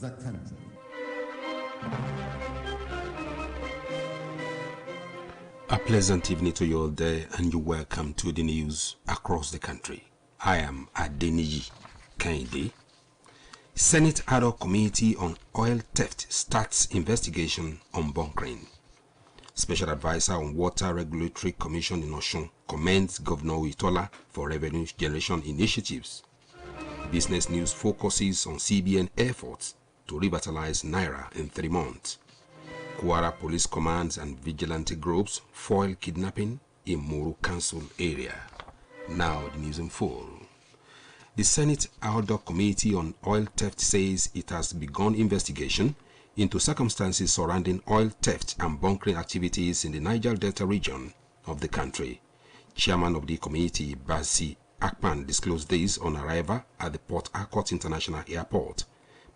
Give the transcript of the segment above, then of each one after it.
the country. A pleasant evening to you all there, and you're welcome to the news across the country. I am Adeniji Kehinde. Senate Ad hoc Committee on Oil Theft starts investigation on bunkering. Special Advisor on Water Regulatory Commission in Osun commends Governor Oyetola for revenue generation initiatives. Business News focuses on CBN efforts to revitalize Naira in 3 months. Kwara Police Commands and vigilante groups foil kidnapping in Moro Council area. Now the news in full. The Senate Ad hoc Committee on Oil Theft says it has begun investigation into circumstances surrounding oil theft and bunkering activities in the Niger Delta region of the country. Chairman of the committee, Basi Akpan, disclosed this on arrival at the Port Harcourt International Airport.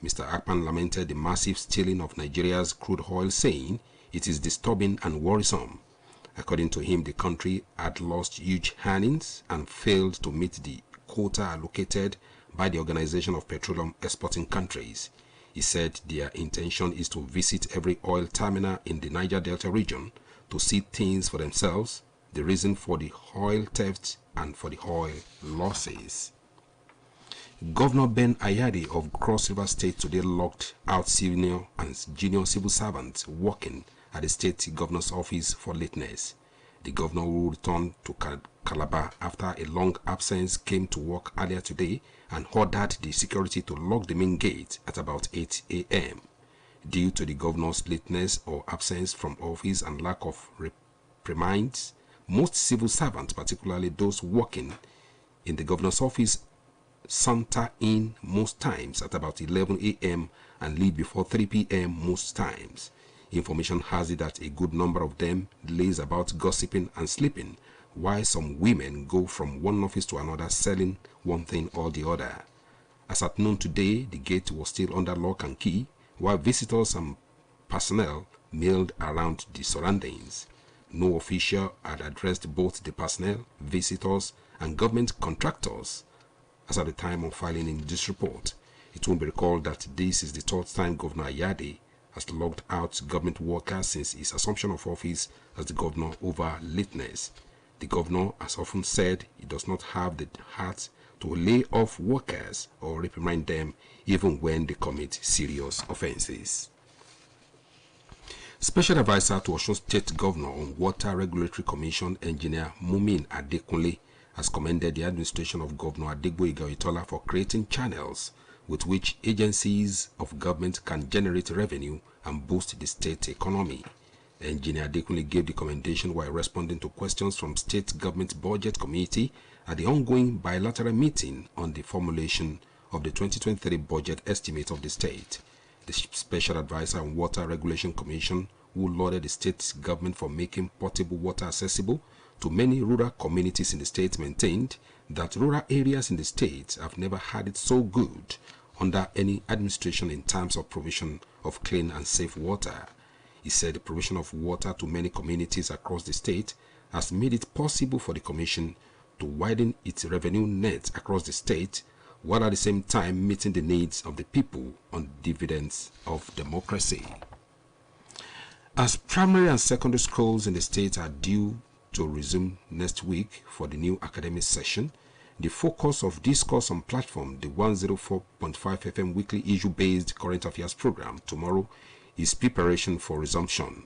Mr. Akpan lamented the massive stealing of Nigeria's crude oil, saying it is disturbing and worrisome. According to him, the country had lost huge earnings and failed to meet the quota allocated by the Organization of Petroleum Exporting Countries. He said their intention is to visit every oil terminal in the Niger Delta region to see things for themselves, the reason for the oil theft and for the oil losses. Governor Ben Ayade of Cross River State today locked out senior and junior civil servants working at the state governor's office for lateness. The governor, who returned to Calabar after a long absence, came to work earlier today and ordered the security to lock the main gate at about 8 a.m. Due to the governor's lateness or absence from office and lack of reprimands, most civil servants, particularly those working in the governor's office, saunter in most times at about 11 a.m. and leave before 3 p.m. most times. Information has it that a good number of them lays about gossiping and sleeping, while some women go from one office to another selling one thing or the other. As at noon today, the gate was still under lock and key, while visitors and personnel milled around the surroundings. No official had addressed both the personnel, visitors, and government contractors as at the time of filing in this report. It will be recalled that this is the third time Governor Ayade has locked out government workers since his assumption of office as the governor over lateness. The governor has often said he does not have the heart to lay off workers or reprimand them even when they commit serious offenses. Special Advisor to Osun State Governor on Water Regulatory Commission, Engineer Mumin Adekunle, has commended the administration of Governor Adegboyega Oyetola for creating channels with which agencies of government can generate revenue and boost the state economy. Engineer Adekunle gave the commendation while responding to questions from State Government Budget Committee at the ongoing bilateral meeting on the formulation of the 2023 budget estimate of the state. The Special Advisor on Water Regulation Commission, who lauded the state government for making potable water accessible to many rural communities in the state, maintained that rural areas in the state have never had it so good under any administration in terms of provision of clean and safe water. He said the provision of water to many communities across the state has made it possible for the Commission to widen its revenue net across the state, while at the same time meeting the needs of the people on dividends of democracy. As primary and secondary schools in the state are due to resume next week for the new academic session, the focus of Discourse on Platform, the 104.5 FM weekly issue-based current affairs program tomorrow, is preparation for resumption.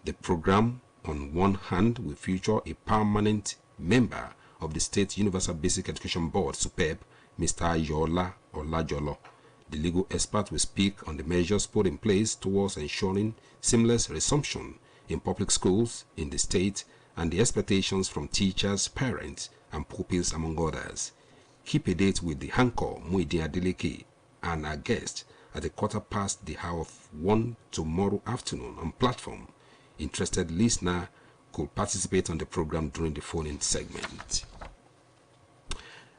The program, on one hand, will feature a permanent member of the State Universal Basic Education Board, SUPEB, Mr. Yola Olajolo. The legal expert will speak on the measures put in place towards ensuring seamless resumption in public schools in the state and the expectations from teachers, parents, and pupils, among others. Keep a date with the anchor, Muideen Adeleke, and our guest at 1:15 tomorrow afternoon on platform. Interested listener could participate on the program during the phone-in segment.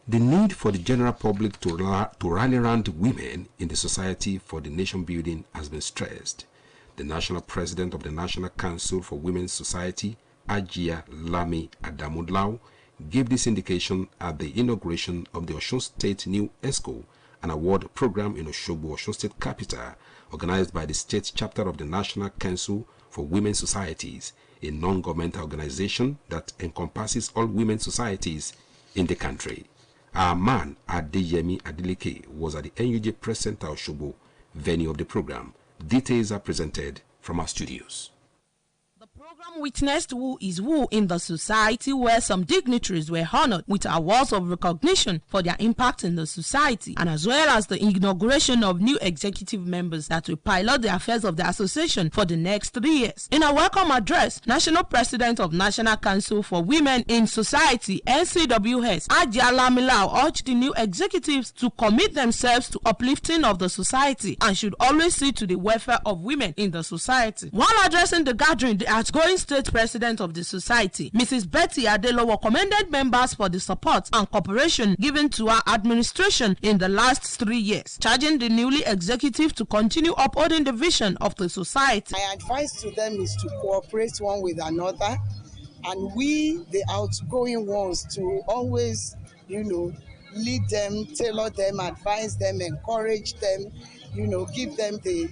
The need for the general public to rally around women in the society for the nation building has been stressed. The national president of the National Council for Women's Society, Ajia Lami Adamudlau, gave this indication at the inauguration of the Osun State New ESCO an award program in Osogbo, Osun State Capital, organized by the state chapter of the National Council for Women Societies, a non-governmental organization that encompasses all women societies in the country. Our man, Adeyemi Adeleke, was at the NUJ Press Center Osogbo, venue of the program. Details are presented from our studios. The program witnessed who is who in the society, where some dignitaries were honored with awards of recognition for their impact in the society, and as well as the inauguration of new executive members that will pilot the affairs of the association for the next 3 years. In a welcome address, National President of National Council for Women in Society, NCWS, Ajia Lamilao, urged the new executives to commit themselves to uplifting of the society and should always see to the welfare of women in the society. While addressing the gathering, the outgoing state president of the society, Mrs. Betty Adelowo, commended members for the support and cooperation given to her administration in the last 3 years, charging the newly executive to continue upholding the vision of the society. My advice to them is to cooperate one with another, and we, the outgoing ones, to always, lead them, tailor them, advise them, encourage them, give them the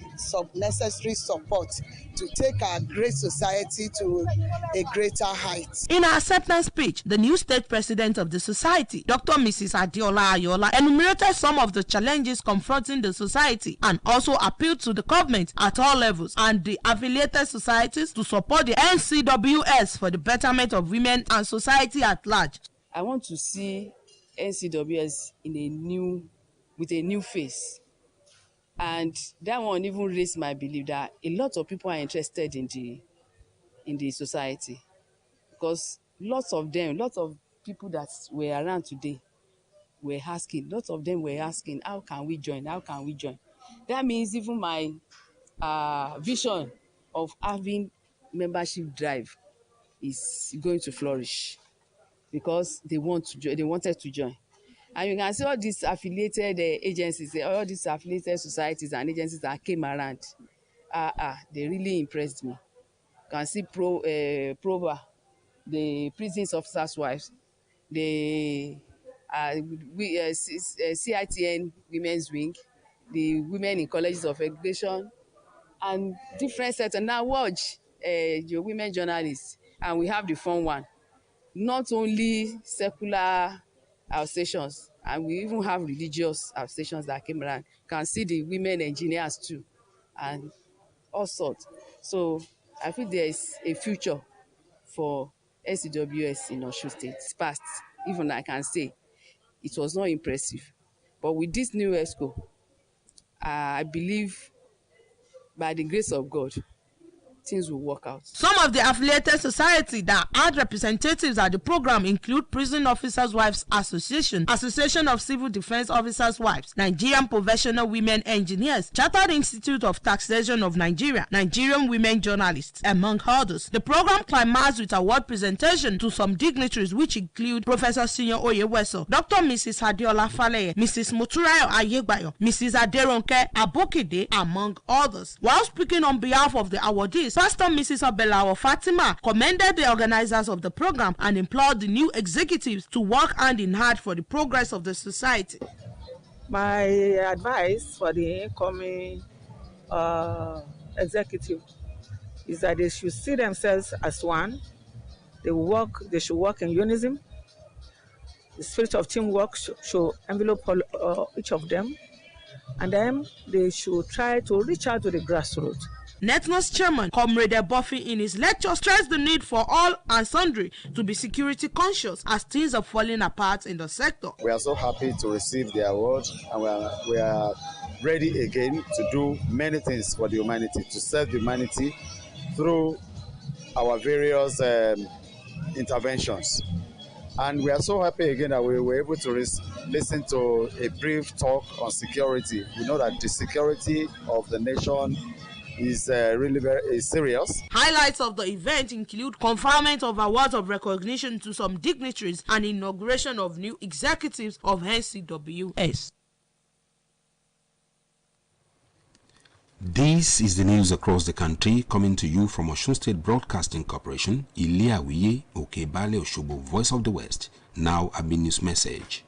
necessary support to take our great society to a greater height. In her acceptance speech, the new state president of the society, Dr. Mrs. Adiola Ayola, enumerated some of the challenges confronting the society and also appealed to the government at all levels and the affiliated societies to support the NCWS for the betterment of women and society at large. I want to see NCWS with a new face. And that one even raised my belief that a lot of people are interested in the society, because lots of people that were around today were asking. Lots of them were asking, how can we join? How can we join? That means even my vision of having membership drive is going to flourish, because they wanted to join. And you can see all these affiliated agencies, all these affiliated societies and agencies that came around. They really impressed me. You can see PROVA, the prisons officers' wives, the CITN Women's Wing, the Women in Colleges of Education, and different sets. And now watch your women journalists, and we have the fun one. Not only secular stations, and we even have religious stations that came around. You can see the women engineers too, and all sorts. So I feel there is a future for SCWS in Osun State. It's past, even I can say it was not impressive, but with this new ESCO, I believe by the grace of God, things will work out. Some of the affiliated society that had representatives at the program include Prison Officers' Wives Association, Association of Civil Defense Officers' Wives, Nigerian Professional Women Engineers, Chartered Institute of Taxation of Nigeria, Nigerian Women Journalists, among others. The program climaxed with award presentation to some dignitaries, which include Professor Sinyo Oyeweso, Dr. Mrs. Adiola Faleye, Mrs. Moturayo Ayegbayo, Mrs. Aderonke Abokide, among others. While speaking on behalf of the awardees, Pastor Mrs. Obelawo Fatima commended the organizers of the program and implored the new executives to work hand in hand for the progress of the society. My advice for the incoming executive is that they should see themselves as one. They should work in unison. The spirit of teamwork should envelop each of them, and then they should try to reach out to the grassroots. NETNO's chairman, Comrade Buffy, in his lecture stressed the need for all and sundry to be security conscious as things are falling apart in the sector. We are so happy to receive the award, and we are ready again to do many things for the humanity, to serve humanity through our various interventions. And we are so happy again that we were able to listen to a brief talk on security. We know that the security of the nation is really very serious. Highlights of the event include conferment of awards of recognition to some dignitaries and inauguration of new executives of NCWS. This is the news across the country, coming to you from Osun State Broadcasting Corporation, Iliawiye Okebale Osogbo, Voice of the West. Now a news message.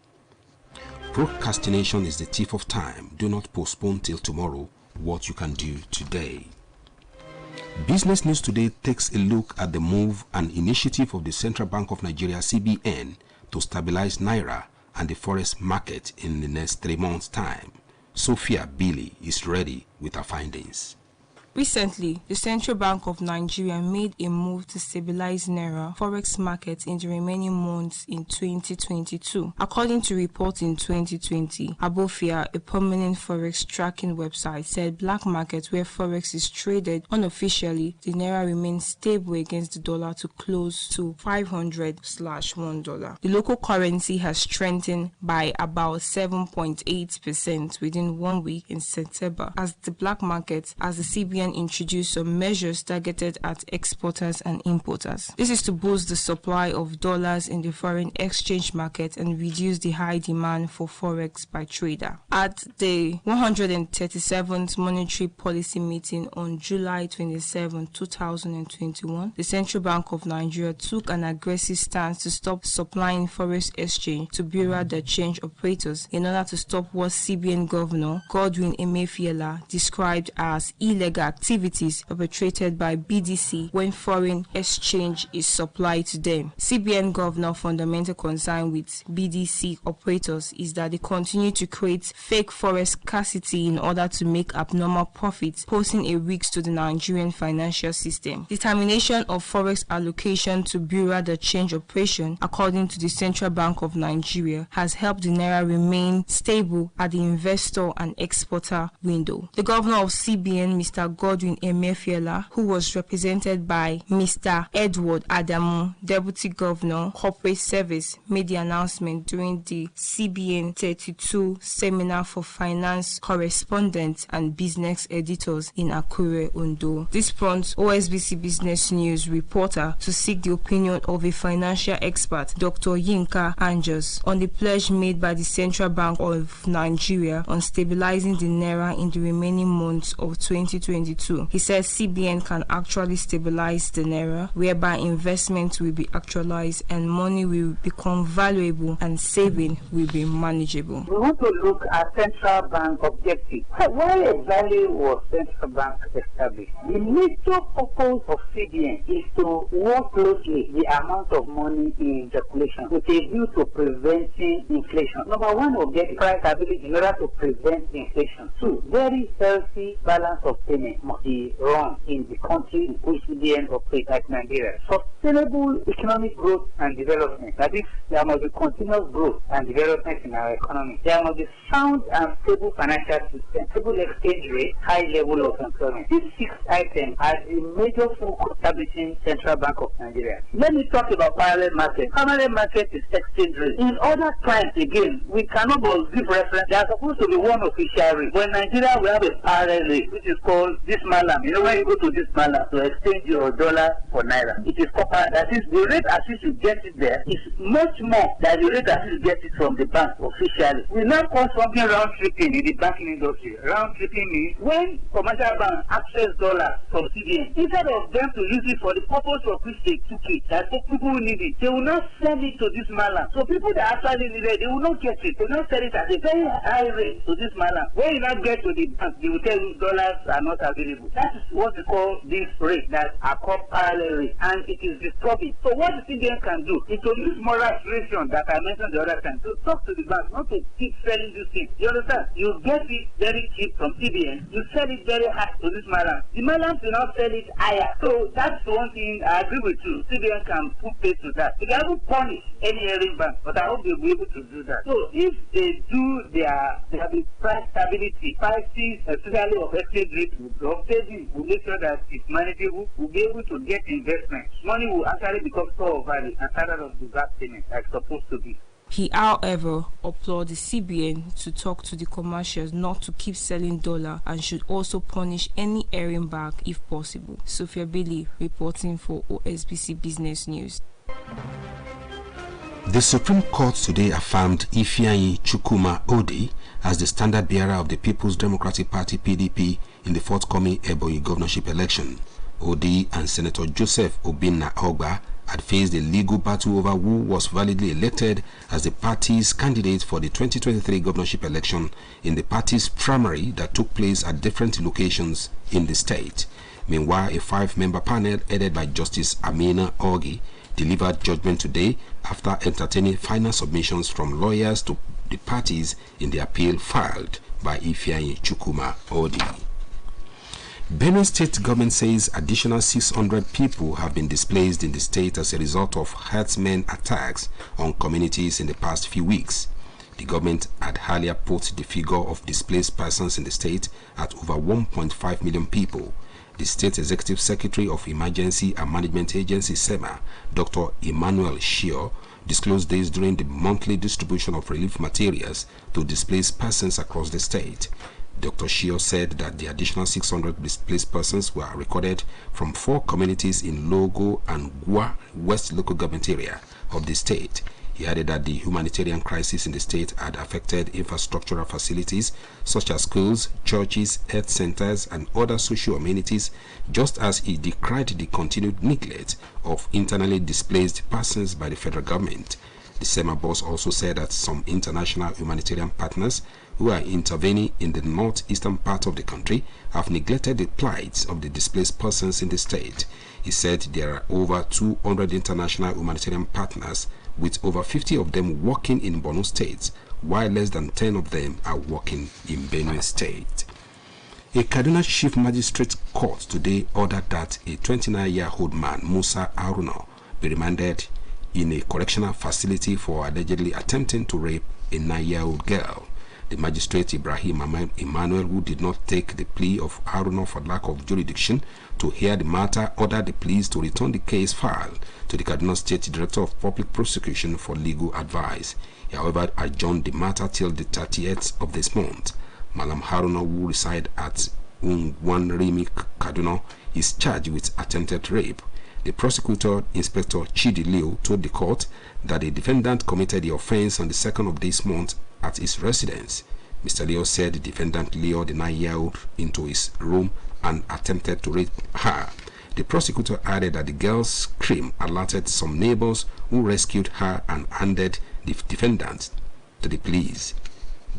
Procrastination is the thief of time. Do not postpone till tomorrow what you can do today. Business News Today takes a look at the move and initiative of the Central Bank of Nigeria (CBN) to stabilize Naira and the forex market in the next 3 months' time. Sophia Billy is ready with her findings. Recently, the Central Bank of Nigeria made a move to stabilize Naira forex market in the remaining months in 2022. According to reports in 2020, Abofia, a prominent forex tracking website, said black market where forex is traded unofficially, the Naira remains stable against the dollar to close to 500/$1. The local currency has strengthened by about 7.8% within 1 week in September as the CBN introduced some measures targeted at exporters and importers. This is to boost the supply of dollars in the foreign exchange market and reduce the high demand for forex by traders. At the 137th Monetary Policy Meeting on July 27, 2021, the Central Bank of Nigeria took an aggressive stance to stop supplying forex exchange to bureau de change operators in order to stop what CBN Governor Godwin Emefiele described as illegal activities perpetrated by BDC when foreign exchange is supplied to them. CBN Governor fundamental concern with BDC operators is that they continue to create fake forex scarcity in order to make abnormal profits, posing a risk to the Nigerian financial system. Determination of forex allocation to bureau de change operation, according to the Central Bank of Nigeria, has helped the Naira remain stable at the investor and exporter window. The Governor of CBN, Mr. Godwin Emefiele, who was represented by Mr. Edward Adamu, Deputy Governor, Corporate Service, made the announcement during the CBN 32 Seminar for Finance Correspondents and Business Editors in Akure, Ondo. This prompts OSBC Business News reporter to seek the opinion of a financial expert, Dr. Yinka Anjos, on the pledge made by the Central Bank of Nigeria on stabilizing the Naira in the remaining months of 2022. He says CBN can actually stabilize the Naira, whereby investment will be actualized and money will become valuable and saving will be manageable. We want to look at Central Bank objectives. Why exactly was Central Bank established? The major purpose of CBN is to work closely the amount of money in circulation with a view to preventing inflation. Number one, objective, price stability in order to prevent inflation. Two, very healthy balance of payment must be run in the country in which CBN operates, like Nigeria. Sustainable economic growth and development. That is, there must be continuous growth and development in our economy. There must be sound and stable financial system, stable exchange rate, high level of employment. These 6 items are the major focus establishing Central Bank of Nigeria. Let me talk about parallel market. Parallel market is exchange rate. In other times, again, we cannot give reference. There are supposed to be one official rate. But in Nigeria, we have a parallel rate, which is called this malam. You know, when you go to this malam to exchange your dollar for Naira, it is copper. That is, the rate as if you get it there is much more than the rate as if you get it from the bank officially. We now call something round tripping in the banking industry. Round tripping means when commercial banks access dollars from CBN, instead of them to use it for the purpose of which they took it, that people who need it, they will not sell it to this malam. So people that actually need it, they will not get it. They will not sell it at a very high rate to this malam. When you now get to the bank, they will tell you dollars are not available. That is what we call this rate that are called parallel rate, and it is disturbing. So what the CBN can do is to use moral restoration that I mentioned the other time to talk to the bank, not to keep selling this thing. You understand? You get it very cheap from CBN, you sell it very high to this malam. The malams will not sell it higher. So that's one thing I agree with you. CBN can put pay to that. They can punish any erring bank, but I hope they'll be able to do that. So if they do there will be price stability, prices, especially of exchange rate will drop, savings will make sure that it's manageable, we'll be able to get investment. Money will actually become store of value and started of the back payment like supposed to be. He, however, applauded the CBN to talk to the commercials not to keep selling dollar and should also punish any erring bank if possible. Sophia Billy reporting for OSBC Business News. The Supreme Court today affirmed Ifeanyi Chukwuma Odi as the standard bearer of the People's Democratic Party (PDP) in the forthcoming Ebonyi governorship election. Odi and Senator Joseph Obinna Ogba had faced a legal battle over who was validly elected as the party's candidate for the 2023 governorship election in the party's primary that took place at different locations in the state. Meanwhile, a 5-member panel headed by Justice Amina Ogi delivered judgment today after entertaining final submissions from lawyers to the parties in the appeal filed by Ifeanyi Chukwuma Odi. Benue State government says additional 600 people have been displaced in the state as a result of herdsmen attacks on communities in the past few weeks. The government had earlier put the figure of displaced persons in the state at over 1.5 million people. The State Executive Secretary of Emergency and Management Agency SEMA, Dr. Emmanuel Shio, disclosed this during the monthly distribution of relief materials to displaced persons across the state. Dr. Shio said that the additional 600 displaced persons were recorded from 4 communities in Logo and Gwa West local government area of the state. He added that the humanitarian crisis in the state had affected infrastructural facilities such as schools, churches, health centers, and other social amenities, just as he decried the continued neglect of internally displaced persons by the federal government. The SEMA boss also said that some international humanitarian partners who are intervening in the northeastern part of the country have neglected the plight of the displaced persons in the state. He said there are over 200 international humanitarian partners, with over 50 of them working in Borno State, while less than 10 of them are working in Benue State. A Kaduna Chief Magistrate Court today ordered that a 29-year-old man, Musa Haruna, be remanded in a correctional facility for allegedly attempting to rape a 9-year-old girl. The magistrate Ibrahim Emmanuel, who did not take the plea of Haruna for lack of jurisdiction to hear the matter, ordered the police to return the case file to the Kaduna State Director of Public Prosecution for legal advice. He, however, adjourned the matter till the 30th of this month. Malam Haruna, who resides at Unwanrimi, Kaduna, is charged with attempted rape. The prosecutor, Inspector Chidi Leo, told the court that the defendant committed the offense on the 2nd of this month at his residence. Mr. Leo said the defendant lured the 9-year-old into his room and attempted to rape her. The prosecutor added that the girl's scream alerted some neighbors, who rescued her and handed the defendant to the police.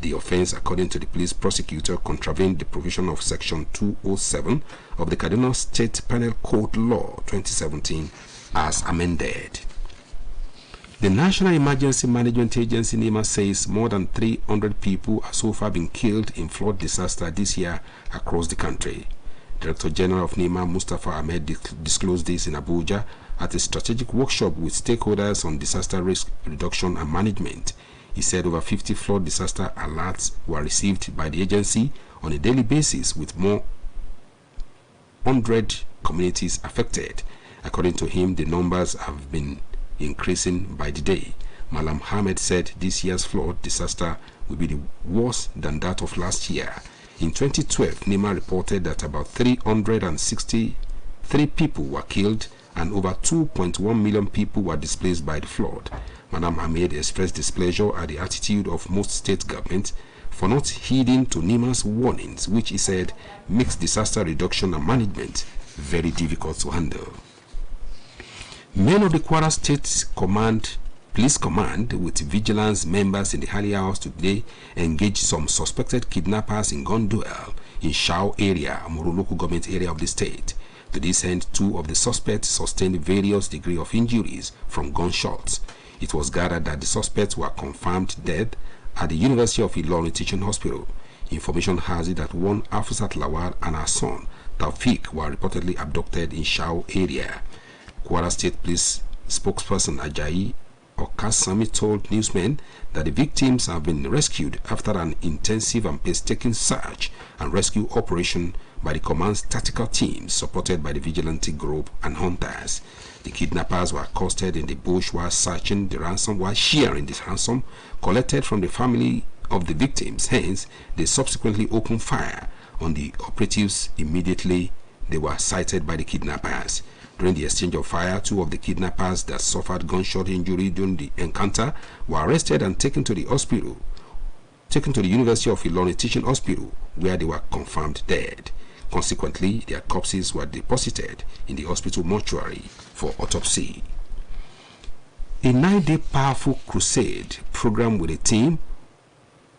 The offense, according to the police prosecutor, contravened the provision of Section 207 of the Kaduna State Penal Code Law 2017 as amended. The National Emergency Management Agency NEMA says more than 300 people have so far been killed in flood disaster this year across the country. Director General of NEMA Mustafa Ahmed disclosed this in Abuja at a strategic workshop with stakeholders on disaster risk reduction and management. He said over 50 flood disaster alerts were received by the agency on a daily basis, with more 100 communities affected. According to him, the numbers have been increasing by the day. Malam Ahmed said this year's flood disaster will be worse than that of last year. In 2012, NEMA reported that about 363 people were killed and over 2.1 million people were displaced by the flood. Madam Ahmed expressed displeasure at the attitude of most state governments for not heeding to NEMA's warnings, which he said makes disaster reduction and management very difficult to handle. Men of the Kwara State Police Command, with vigilance members in the early hours today, engaged some suspected kidnappers in gun duel in Shao area, Amuru local government area of the state. To this end, 2 of the suspects sustained various degrees of injuries from gunshots. It was gathered that the suspects were confirmed dead at the University of Ilorin Teaching Hospital. Information has it that one Afusat Lawal and her son, Taufik, were reportedly abducted in Shao area. Kwara State Police spokesperson Ajayi Okasami told newsmen that the victims have been rescued after an intensive and painstaking search and rescue operation by the command's tactical teams, supported by the vigilante group and hunters. The kidnappers were accosted in the bush while sharing the ransom collected from the family of the victims. Hence, they subsequently opened fire on the operatives immediately they were sighted by the kidnappers. During the exchange of fire, 2 of the kidnappers that suffered gunshot injury during the encounter were arrested and taken to the University of Ilorin Teaching Hospital, where they were confirmed dead. Consequently, their corpses were deposited in the hospital mortuary for autopsy. A 9-day powerful crusade program with a team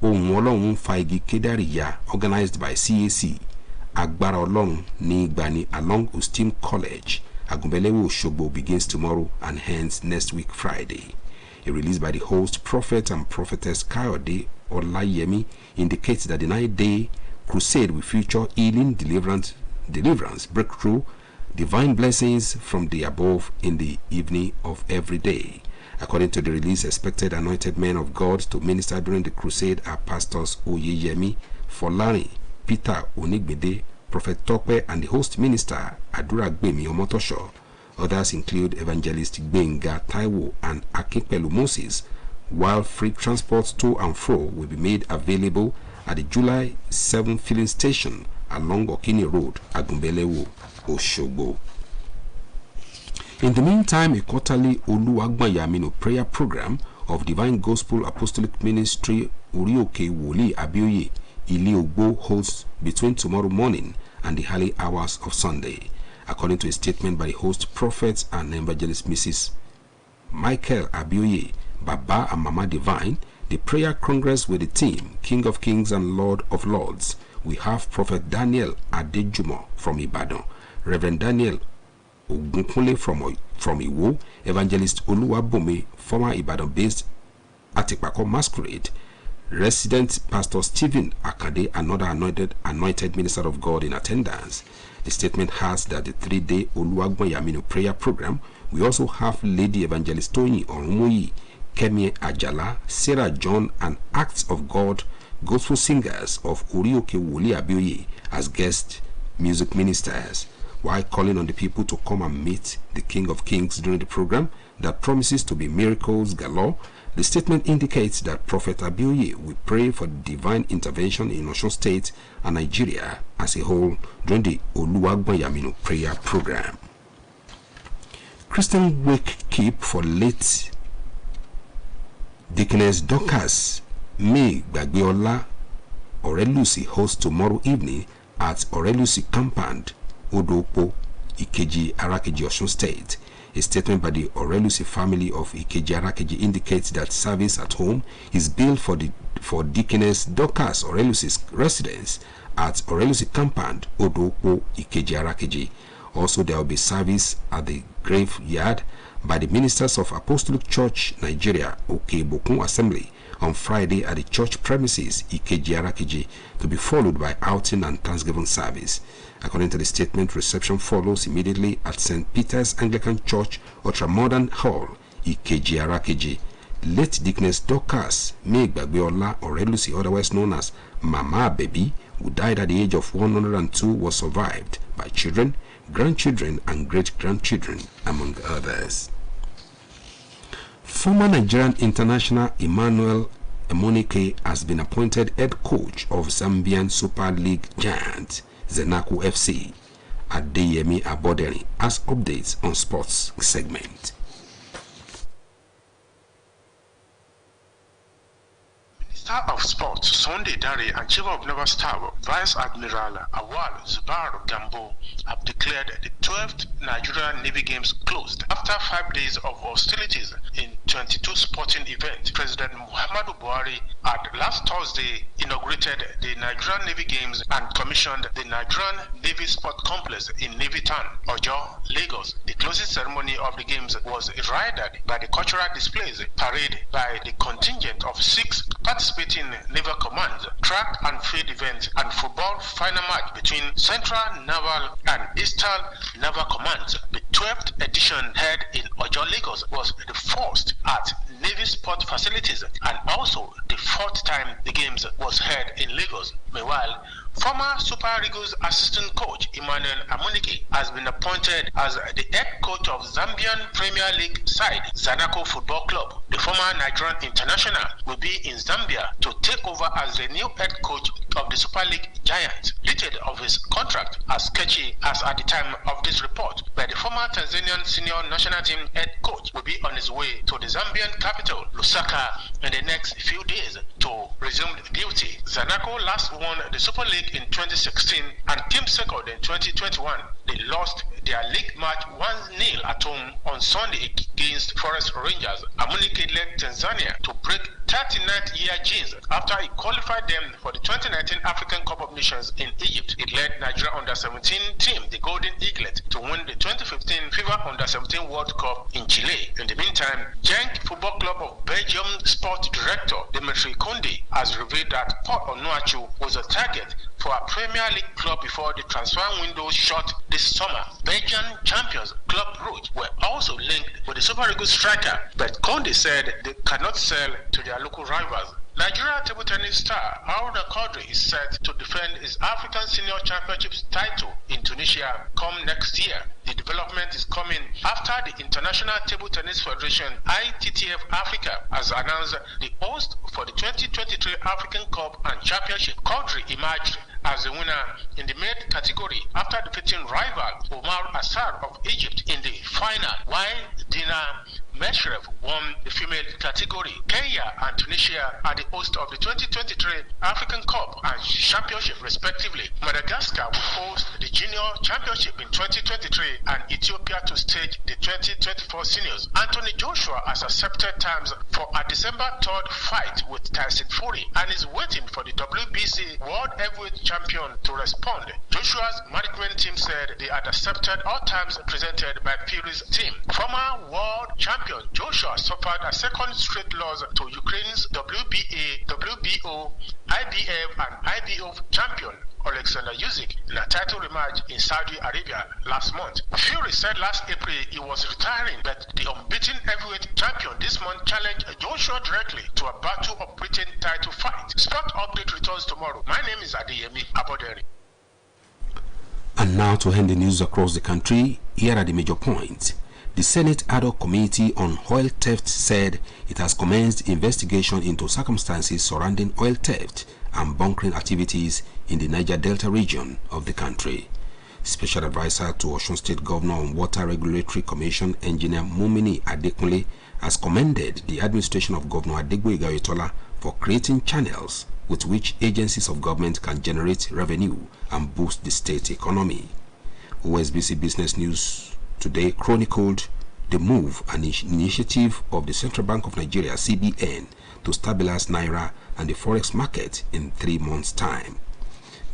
Ohun Faigi Kedariya, organized by CAC Agbara Olorun ní Igbani along Ustim College, Agunbelewe Osogbo, begins tomorrow and ends next week Friday. A release by the host, Prophet and Prophetess Kayode Olayemi, indicates that the 9-day crusade will feature healing, deliverance, breakthrough, divine blessings from the above in the evening of every day. According to the release, expected anointed men of God to minister during the crusade are Pastors Oyeyemi Folari, Peter Onigbede, Prophet Tope, and the host minister Adura Gbemi Omotosho. Others include Evangelist Benga Taiwo and Akinpelu Moses, while free transport to and fro will be made available at the July 7 filling station along Okini Road, Agunbelewo, Osogbo. In the meantime, a quarterly Oluwagbanyamino prayer program of Divine Gospel Apostolic Ministry Orioke Woli Abioye Ile-Ogbo holds between tomorrow morning and the early hours of Sunday. According to a statement by the host, Prophet and Evangelist Mrs. Michael Abioye, Baba and Mama Divine, the prayer congress with the team, King of Kings and Lord of Lords. We have Prophet Daniel Adejumo from Ibadan, Reverend Daniel Ogunkunle from Iwo, Evangelist Oluwabome, former Ibadan-based Atikpako Masquerade, resident Pastor Stephen Akade, another anointed minister of God in attendance. The statement has that the 3-day Oluwagbanyamino prayer program will also have Lady Evangelist Tony Orumoyi, Kemi Ajala, Sarah John, and Acts of God gospel singers of Orioke Woli Abioye as guest music ministers, while calling on the people to come and meet the King of Kings during the program that promises to be miracles galore. The statement indicates that Prophet Abioye will pray for divine intervention in Osun State and Nigeria as a whole during the Oluwagbanyamino prayer program. Christian wake keep for late Deaconess Dorcas May Gbagbeola Orelusi hosts tomorrow evening at Orelusi Compound, Odopo, Ikeji, Arakeji, Osun State. A statement by the Orelusi family of Ikeji Arakeji indicates that service at home is billed for Deaconess Dorcas Orelusi's residence at Orelusi Compound, Odopo, Ikeji Arakeji. Also, there will be service at the graveyard by the ministers of Apostolic Church Nigeria, Okebokun Assembly, on Friday at the church premises, Ikeji Arakeji, to be followed by outing and Thanksgiving service. According to the statement, reception follows immediately at St. Peter's Anglican Church, Ultramodern Hall, Ikeji Arakeji. Late Deaconess Dorcas May Gbagbeola Orelusi, otherwise known as Mama Baby, who died at the age of 102, was survived by children, grandchildren, and great-grandchildren, among others. Former Nigerian international Emmanuel Emonike has been appointed head coach of Zambian Super League giant Zanaco FC. Adeyemi Aboderi has updates on sports segment. Minister of Sports Sunday Dare and Chief of Naval Staff Vice Admiral Awal Zubar Gambo have declared the 12th Nigerian Navy Games closed after 5 days of hostilities in 22 sporting events. President Muhammadu Buhari had last Thursday inaugurated the Nigerian Navy Games and commissioned the Nigerian Navy Sport Complex in Navy Town, Ojo, Lagos. The closing ceremony of the Games was heralded by the cultural displays, parade by the contingent of 6 participating naval commands, track and field events, and football final match between Central Naval and Eastern Naval Commands. The 12th edition held in Ojo, Lagos was the first at Navy Sport facilities and also the 4th time the Games was held in Lagos. Meanwhile, former Super Eagles assistant coach Emmanuel Amunike has been appointed as the head coach of Zambian Premier League side Zanaco Football Club. The former Nigerian international will be in Zambia to take over as the new head coach of the Super League Giants. Details of his contract are sketchy as at the time of this report, but the former Tanzanian senior national team head coach will be on his way to the Zambian capital, Lusaka, in the next few days to resume duty. Zanaco last won the Super League in 2016 and came second in 2021. They lost their league match 1-0 at home on Sunday against Forest Rangers. Amunike led Tanzania to break 39th year genes after it qualified them for the 2019 African Cup of Nations in Egypt. It led Nigeria Under-17 team, the Golden Eaglet, to win the 2015 FIFA Under-17 World Cup in Chile. In the meantime, Genk Football Club of Belgium Sport Director Dimitri Koundé has revealed that Paul Onuachu was a target for a Premier League club before the transfer window shut this summer. Belgian champions Club Brugge were also linked with the Super Eagles striker, but Koundé said they cannot sell to their local rivals. Nigeria table tennis star Haruna Quadri is set to defend his African Senior Championships title in Tunisia come next year. The development is coming after the International Table Tennis Federation ITTF Africa has announced the host for the 2023 African Cup and Championship. Quadri emerged as the winner in the male category after defeating rival Omar Assar of Egypt in the final, while Dina Meshrev won the female category. Kenya and Tunisia are the host of the 2023 African Cup and Championship respectively. Madagascar will host the Junior Championship in 2023 and Ethiopia to stage the 2024 Seniors. Anthony Joshua has accepted terms for a December 3rd fight with Tyson Fury and is waiting for the WBC World Heavyweight Champion to respond. Joshua's management team said they had accepted all terms presented by Fury's team. Former world champion Joshua suffered a second straight loss to Ukraine's WBA, WBO, IBF and IBO champion Alexander Usyk in a title rematch in Saudi Arabia last month. Fury said last April he was retiring, but the unbeaten heavyweight champion this month challenged Joshua directly to a Battle of Britain title fight. Sport Update returns tomorrow. My name is Adeyemi Aboderi. And now to end the news across the country, here are the major points. The Senate Ad hoc Committee on Oil Theft said it has commenced investigation into circumstances surrounding oil theft and bunkering activities in the Niger Delta region of the country. Special Advisor to Osun State Governor on Water Regulatory Commission, Engineer Mumini Adekunle, has commended the administration of Governor Adegboyega Oyetola for creating channels with which agencies of government can generate revenue and boost the state economy. OSBC Business News today chronicled the move and initiative of the Central Bank of Nigeria, CBN, to stabilize Naira and the forex market in 3 months' time.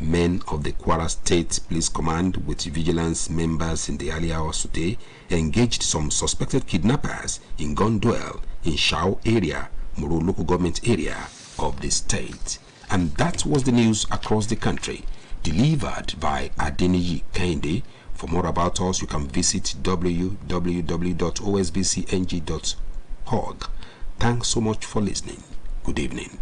Men of the Kwara State Police Command with vigilance members in the early hours today engaged some suspected kidnappers in gun duel in Shao area, Moro local government area of the state. And that was the news across the country, delivered by Adeniji Kende. For more about us, you can visit www.osbcng.org. Thanks so much for listening. Good evening.